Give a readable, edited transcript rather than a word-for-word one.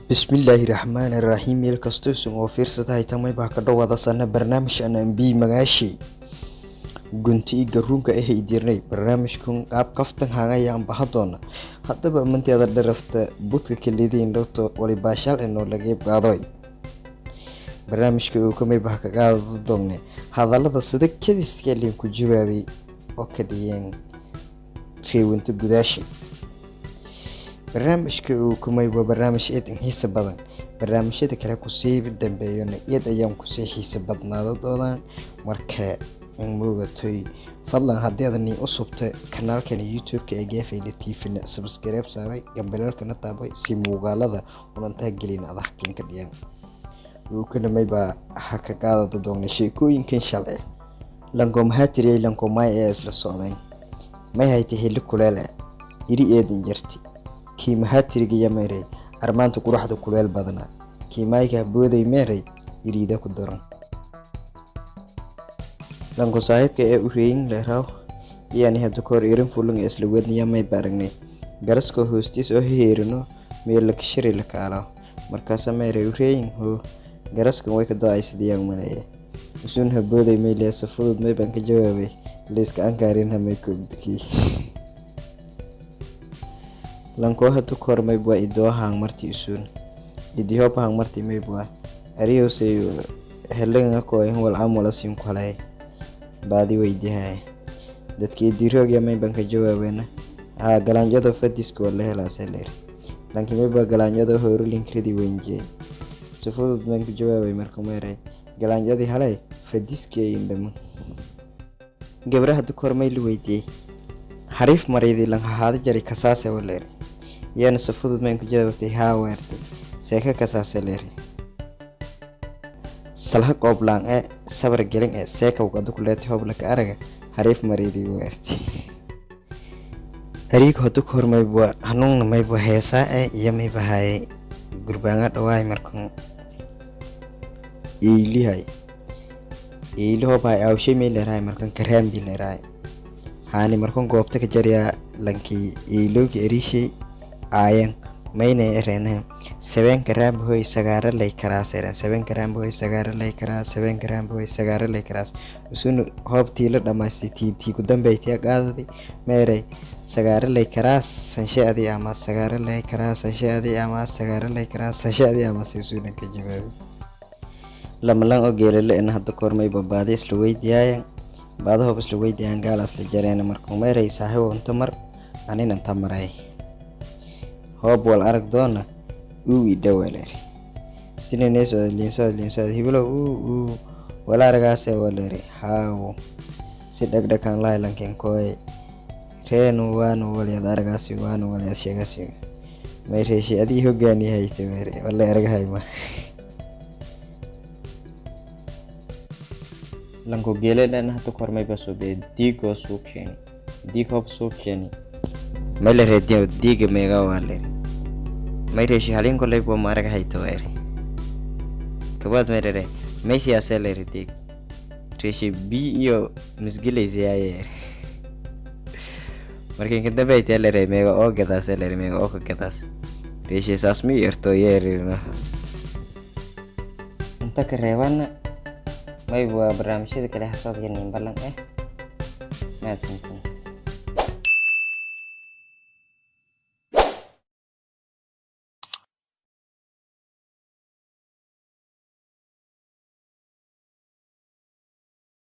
Bismillahirrahmanirrahim. Meel kastoo oo fiirsatahay tamay baa ka dhawaada sana barnaamij aan bi magaashi gunti garuunka ah idirnay barnaamijkan qaab kaftan hagayaan bahadoona hadaba manteeda dharafta budka kaleedeen dhowto wali baashal inoo laga qaaday barnaamijka uu kamay baa ka qaado doonne hadalada sida kadiska leen ku jawaabay oo ka dhiyeen reewinta gudaashi barnaamijka uu kumay waa barnaamij aad xiiso badan barnaamijyada kale ku sii dambeeyana iyad ayaan ku sii xiiso badnaado doonaan marka in moogatay fadlan haddii aad nii usubta kanaalkan YouTube-ka ee Gaafayla TV subscribe saaray gambalaalkana taabay si muuqaalada unantaa gelin aad xaqin ka dhiyaan uu kana may baa ka qaado doona sheekooyinkan shalay lango mahatiri lango may ee isla socdeen may hayte heli kuleel iri eedin jirti kii mahatiriga yameeray armaanta quruxda kuleel badana kii mayga booday meeray iriida ku daran lango saaxiibka ee u reeyin leeraw iyani hadda koor irin fulan isla wadniya may baragnay garasko hoostiis oo heerino meel la kashiri la kaala markaas meeray u reeyin ho garaskan way ka do'ay sidii malay usun habooday meelay safud may ban ka jawaabay leeska aan gaarin hamay ku biki lanko hadu kormay baa idoo hang marti usun idii hang marti may baa ariyo say helenga ko ay wal amula sim khalay baadi weydihay dadkii diroog yamay banka jawaabena galaanjada fadiska wala helaasay leer lanki may baa galaanjada hore linkridi weynjay safudud man ku jawaabay markuu meeray galaanjadi halay fadiskay indham gabraha hadu kormay lu weydiyay xariif mareedi lan haada jari kasaase waleer yana safudud man ku jawaabtay weertay seeka kasaase leer salha qoblaan ee sabar gelin ee seeka wada ku leeyahay hoblaka araga xariif mareedi weertay ariig hadu kormay baa hanuun may baa heesa ee iyo may bahay gurbaanga dhawaay markan iilihay iilo baa awshay meel leeyahay markan kareem bi leeyahay haani markan goobta ka jariya lanki iiloogi erishay ayan mayna erena 7 gram hoy sagaara lay karaas 7 gram hoy sagaara lay karaas 7 gram hoy sagaara lay karaas usun hoobtii la dhamaystay tii ku dambeeyay qaadadi meeray sagaara lay karaas sanshaadi ama sagaara lay karaas sanshaadi ama sagaara lay karaas sanshaadi ama sisuuna ka jawaab lamalan oo geelale in hadda kormay babaadi isla weydiiyay baadaha isla weydiiyaan gaalaas la jareen markuu meeray saaxiib inta mar anina inta maray hoob wal arag doona uu idawaleer sineeso liinso hiblo uu wala aragaasay waleer haaw si dhagdhakan la lankin kooy reenu waanu waliya aragaasay waanu waliya sheegasay may reeshi adii hogaaniyay taweere wala aragahay ma lango geelan hada kormay baso be digo suuqeen digo suuqeen may la reediyo diga meega wale may reeshi halin kolay boo maaraga hayto weere kabad meere may siyaasay la reedig reeshi bi iyo misgileysay markii ka dambeeyay la reey meega oo gadaas la reey meega oo ka gadaas reeshi saas mi yarto yeerina inta ka reeban may waa barnaamijyada kale xasoodka nin balan ma santin